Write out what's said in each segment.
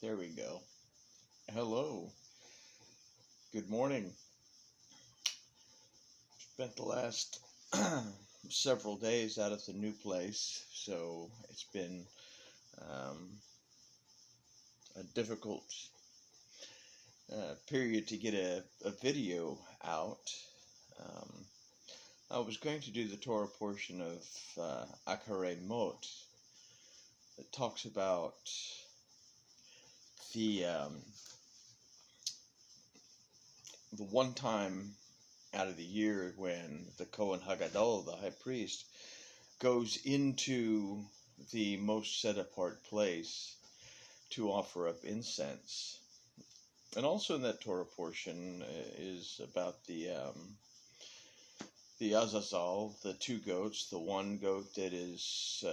There we go. Hello. Good morning. Spent the last several days out at the new place, so it's been a difficult period to get a video out. Um, I was going to do the Torah portion of aleph-beyt that talks about the one time out of the year when the Kohen Hagadol, the high priest, goes into the most set apart place to offer up incense. And also in that Torah portion is about the Azazel, the two goats, the one goat that is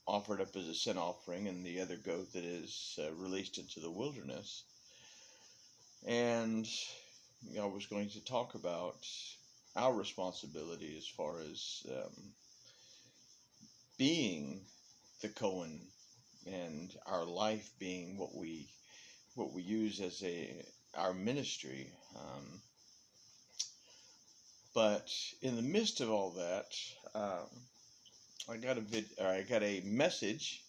offered up as a sin offering, and the other goat that is released into the wilderness. And I was going to talk about our responsibility as far as being the Kohen, and our life being what we use as our ministry. But in the midst of all that, I got a message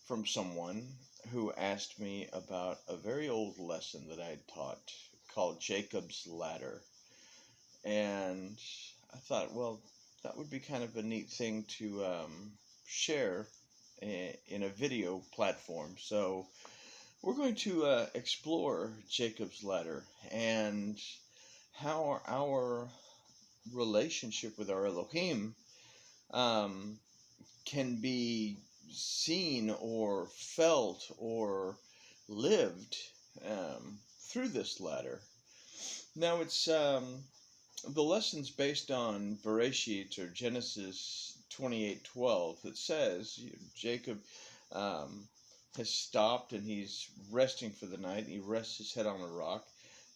from someone who asked me about a very old lesson that I had taught called Jacob's Ladder. And I thought, well, that would be kind of a neat thing to share in a video platform. So we're going to explore Jacob's Ladder and how our relationship with our Elohim can be seen or felt or lived through this ladder. Now it's the lesson's based on Bereshit, or Genesis 28:12, that says Jacob has stopped and he's resting for the night, and he rests his head on a rock.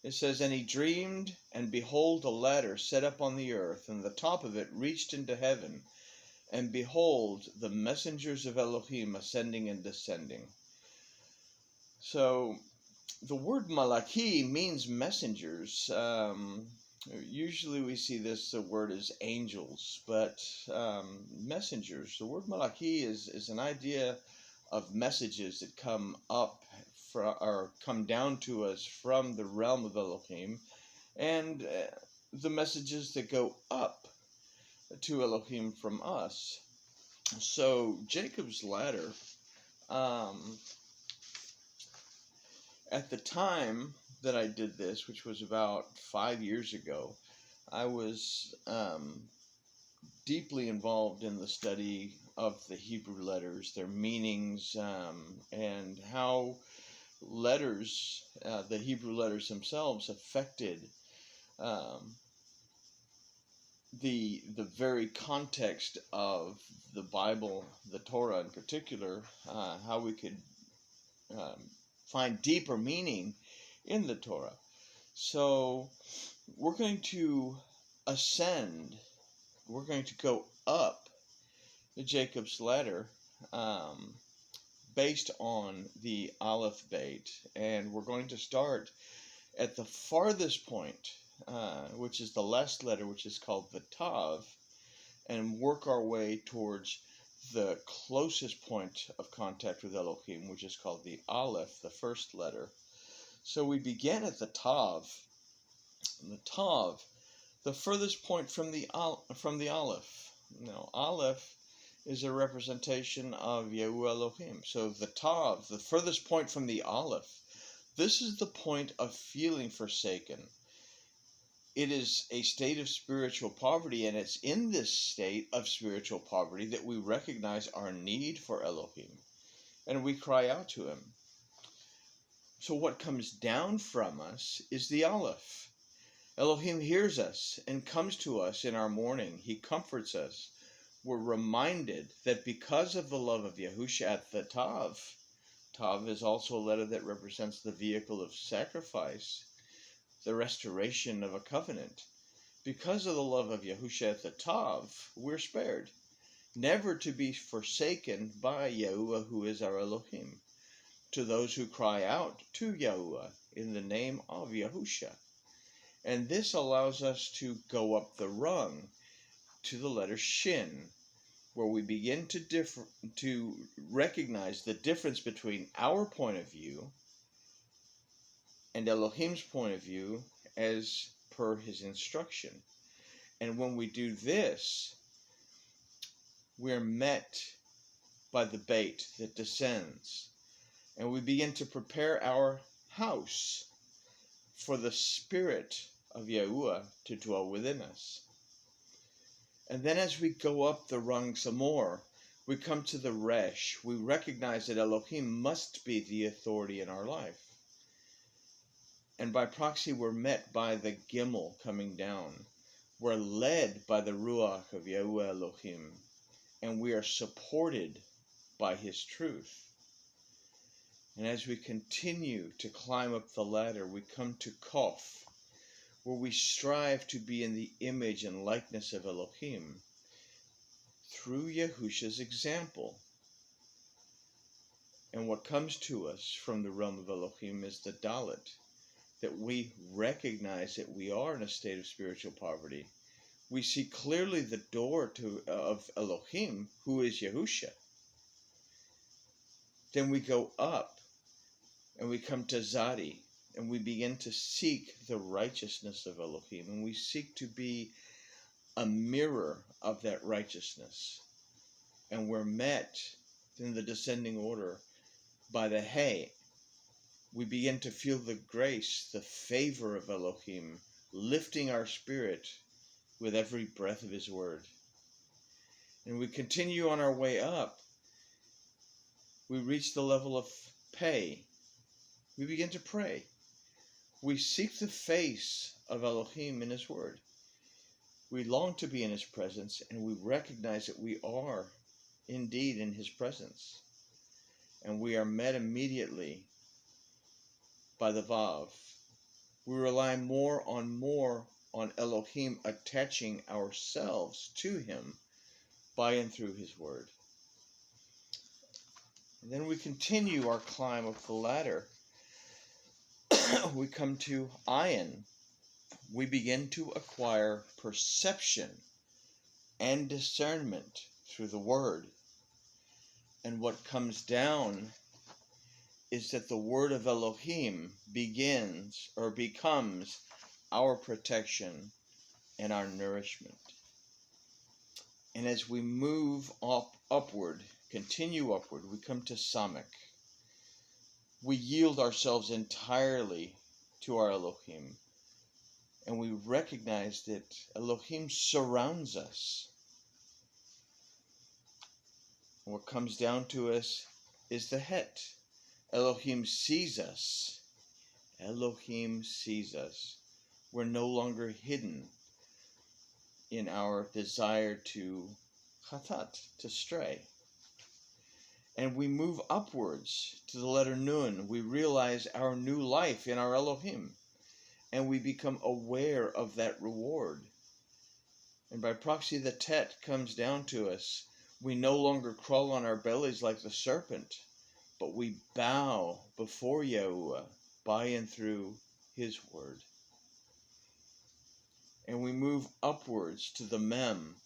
It says, "And he dreamed, and behold, a ladder set up on the earth, and the top of it reached into heaven. And behold, the messengers of Elohim ascending and descending." So the word Malachi means messengers. Usually we see the word as angels, but messengers. The word Malachi is an idea of messages that come up or come down to us from the realm of Elohim, and the messages that go up to Elohim from us. So Jacob's Ladder, at the time that I did this, which was about 5 years ago, I was deeply involved in the study of the Hebrew letters, their meanings, and how letters, the Hebrew letters themselves, affected the very context of the Bible, the Torah in particular, how we could find deeper meaning in the Torah. So we're going to ascend, we're going to go up the Jacob's Ladder based on the aleph-beyt, and we're going to start at the farthest point, which is the last letter, which is called the Tav, and work our way towards the closest point of contact with Elohim, which is called the Aleph, the first letter. So we begin at the Tav. The Tav, the furthest point from the Aleph. Now, Aleph is a representation of Yahuwah Elohim. So the Tav, the furthest point from the Aleph, this is the point of feeling forsaken. It is a state of spiritual poverty, and it's in this state of spiritual poverty that we recognize our need for Elohim, and we cry out to him. So what comes down from us is the Aleph. Elohim hears us and comes to us in our mourning. He comforts us. We're reminded that because of the love of Yahusha at the Tav, Tav is also a letter that represents the vehicle of sacrifice, the restoration of a covenant. Because of the love of Yahusha at the Tav, we're spared, never to be forsaken by Yahuwah, who is our Elohim. to those who cry out to Yahuwah in the name of Yahusha. And this allows us to go up the rung to the letter Shin, where we begin to recognize the difference between our point of view and Elohim's point of view as per his instruction. And when we do this, we're met by the bait that descends, and we begin to prepare our house for the Spirit of Yahuwah to dwell within us. And then as we go up the rung some more, we come to the Resh. We recognize that Elohim must be the authority in our life. And by proxy, we're met by the Gimel coming down. We're led by the Ruach of Yahuwah Elohim, and we are supported by his truth. And as we continue to climb up the ladder, we come to Kof, where we strive to be in the image and likeness of Elohim through Yahusha's example. And what comes to us from the realm of Elohim is the Dalet, that we recognize that we are in a state of spiritual poverty. We see clearly the door of Elohim, who is Yahusha. Then we go up and we come to Zadi, and we begin to seek the righteousness of Elohim, and we seek to be a mirror of that righteousness. And we're met in the descending order by the Hay. We begin to feel the grace, the favor of Elohim, lifting our spirit with every breath of his word. And we continue on our way up. We reach the level of Pei. We begin to pray. We seek the face of Elohim in his word. We long to be in his presence, and we recognize that we are indeed in his presence. And we are met immediately by the Vav. We rely more on Elohim attaching ourselves to him by and through his word. And then we continue our climb up the ladder. We come to Ayin. We begin to acquire perception and discernment through the word. And what comes down is that the word of Elohim begins or becomes our protection and our nourishment. And as we move upward, continue upward, we come to Samek. We yield ourselves entirely to our Elohim, and we recognize that Elohim surrounds us. And what comes down to us is the Het. Elohim sees us. Elohim sees us. We're no longer hidden in our desire to chatat, to stray. And we move upwards to the letter Nun. We realize our new life in our Elohim, and we become aware of that reward. And by proxy, the Tet comes down to us. We no longer crawl on our bellies like the serpent, but we bow before Yahuwah by and through his word. And we move upwards to the Mem.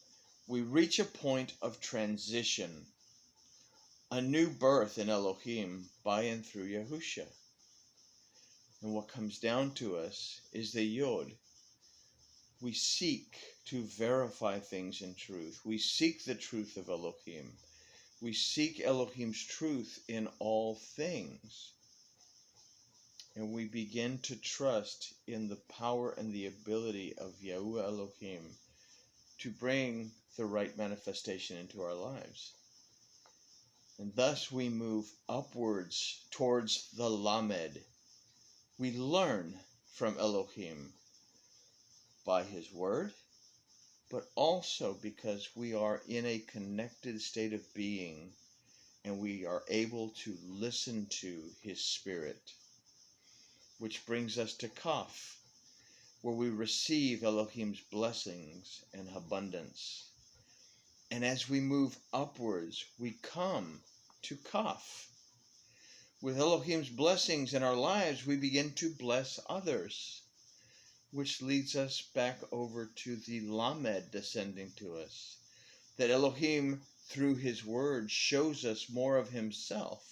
We reach a point of transition, a new birth in Elohim by and through Yahusha. And what comes down to us is the Yod. We seek to verify things in truth. We seek the truth of Elohim. We seek Elohim's truth in all things. And we begin to trust in the power and the ability of Yahuwah Elohim to bring the right manifestation into our lives. And thus we move upwards towards the Lamed. We learn from Elohim by his word, but also because we are in a connected state of being and we are able to listen to his spirit. Which brings us to Kaf, where we receive Elohim's blessings and abundance. And as we move upwards, we come to Kaf. With Elohim's blessings in our lives, we begin to bless others, which leads us back over to the Lamed descending to us. That Elohim, through his word, shows us more of himself,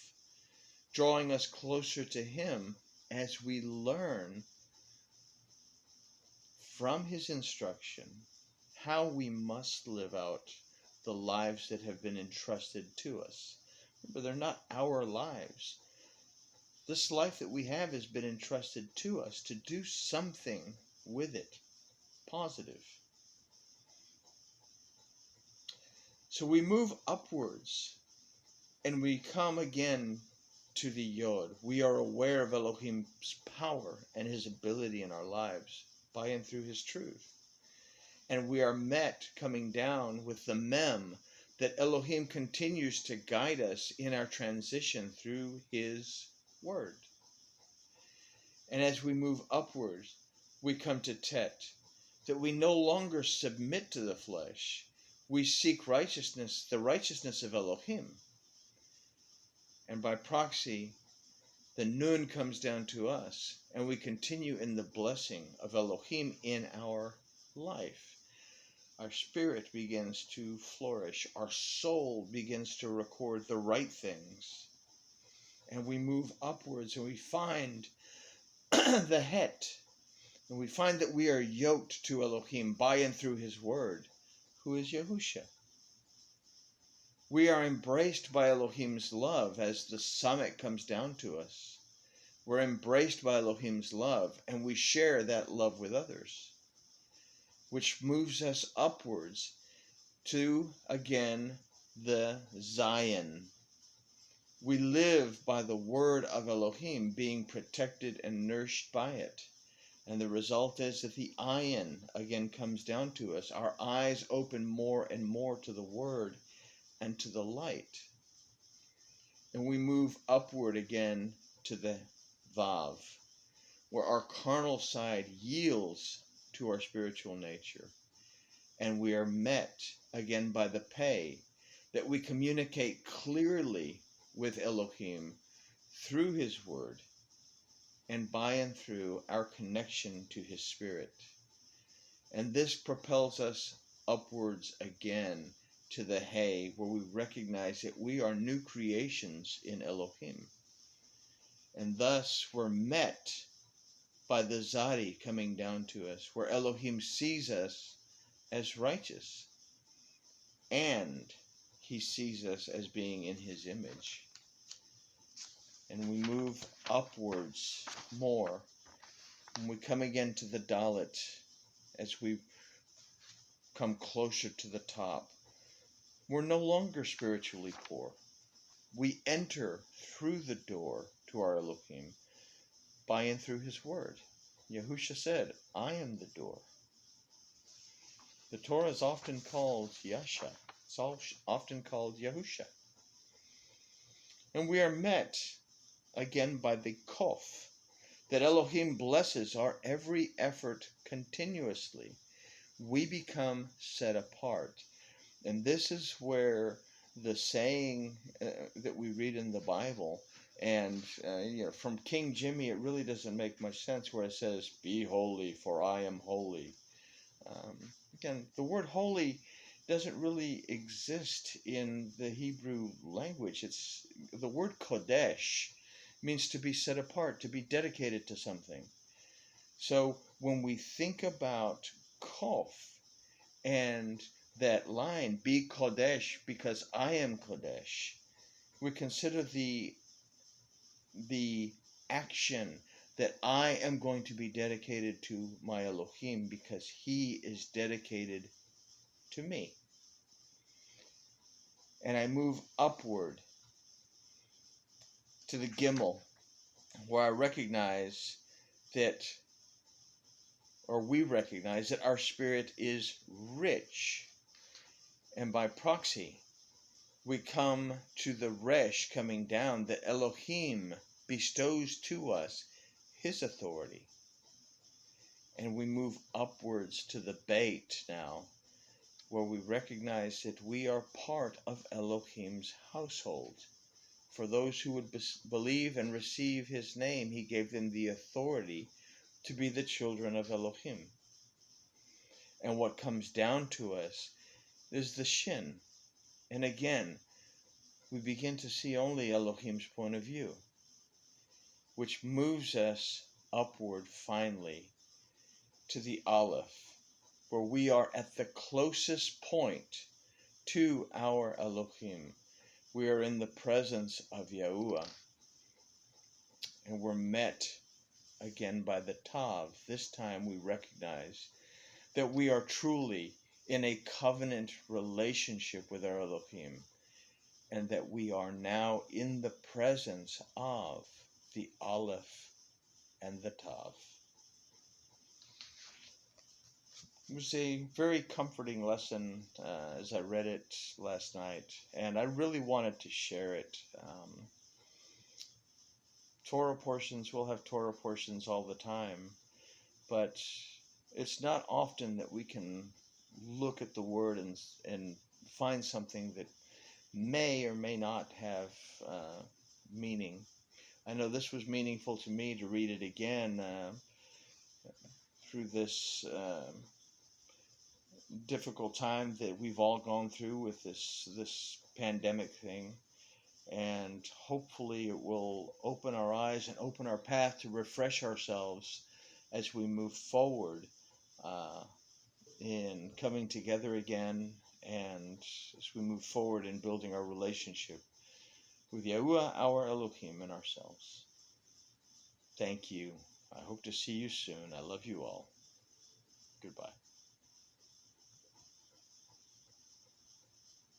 drawing us closer to him as we learn from his instruction how we must live out the lives that have been entrusted to us. Remember, they're not our lives. This life that we have has been entrusted to us to do something with it, positive. So we move upwards and we come again to the Yod. We are aware of Elohim's power and his ability in our lives by and through his truth. And we are met coming down with the Mem, that Elohim continues to guide us in our transition through his word. And as we move upwards, we come to Tet, that we no longer submit to the flesh. We seek righteousness, the righteousness of Elohim. And by proxy, the Nun comes down to us, and we continue in the blessing of Elohim in our life. Our spirit begins to flourish. Our soul begins to record the right things. And we move upwards and we find the Het. And we find that we are yoked to Elohim by and through his word, who is Yahusha. We are embraced by Elohim's love as the summit comes down to us. We're embraced by Elohim's love, and we share that love with others, which moves us upwards to, again, the Zion. We live by the word of Elohim, being protected and nourished by it. And the result is that the ayin again comes down to us. Our eyes open more and more to the word and to the light. And we move upward again to the Vav, where our carnal side yields to our spiritual nature. And we are met again by the Pei, that we communicate clearly with Elohim through his word and by and through our connection to his spirit. And this propels us upwards again to the Hay, where we recognize that we are new creations in Elohim. And thus we're met by the Zadi coming down to us, where Elohim sees us as righteous, and he sees us as being in his image. And we move upwards more, and we come again to the Dalet as we come closer to the top. We're no longer spiritually poor. We enter through the door to our Elohim by and through his word. Yahusha said, I am the door. The Torah is often called Yasha. It's often called Yahusha. And we are met again by the Kof, that Elohim blesses our every effort continuously. We become set apart. And this is where the saying that we read in the Bible, and from King Jimmy, it really doesn't make much sense, where it says, be holy, for I am holy. Again, the word holy doesn't really exist in the Hebrew language. It's the word kodesh means to be set apart, to be dedicated to something. So when we think about kof and that line, be kodesh because I am kodesh, we consider the action that I am going to be dedicated to my Elohim because he is dedicated to me. And I move upward to the Gimel, where I recognize that, or we recognize that our spirit is rich. And by proxy, we come to the Resh coming down, that Elohim bestows to us his authority. And we move upwards to the Beit now, where we recognize that we are part of Elohim's household, For those who would believe and receive his name, he gave them the authority to be the children of Elohim. And what comes down to us is the Shin. And again, we begin to see only Elohim's point of view, which moves us upward finally to the Aleph, where we are at the closest point to our Elohim. We are in the presence of Yahuwah, and we're met again by the Tav. This time we recognize that we are truly in a covenant relationship with our Elohim, and that we are now in the presence of the Aleph and the Tav. It was a very comforting lesson as I read it last night, and I really wanted to share it. Torah portions, we'll have Torah portions all the time, but it's not often that we can look at the Word and find something that may or may not have meaning. I know this was meaningful to me to read it again through this difficult time that we've all gone through with this pandemic thing, and hopefully it will open our eyes and open our path to refresh ourselves as we move forward in coming together again, and as we move forward in building our relationship with Yahuwah, our Elohim, and ourselves. Thank you. I hope to see you soon. I love you all. Goodbye.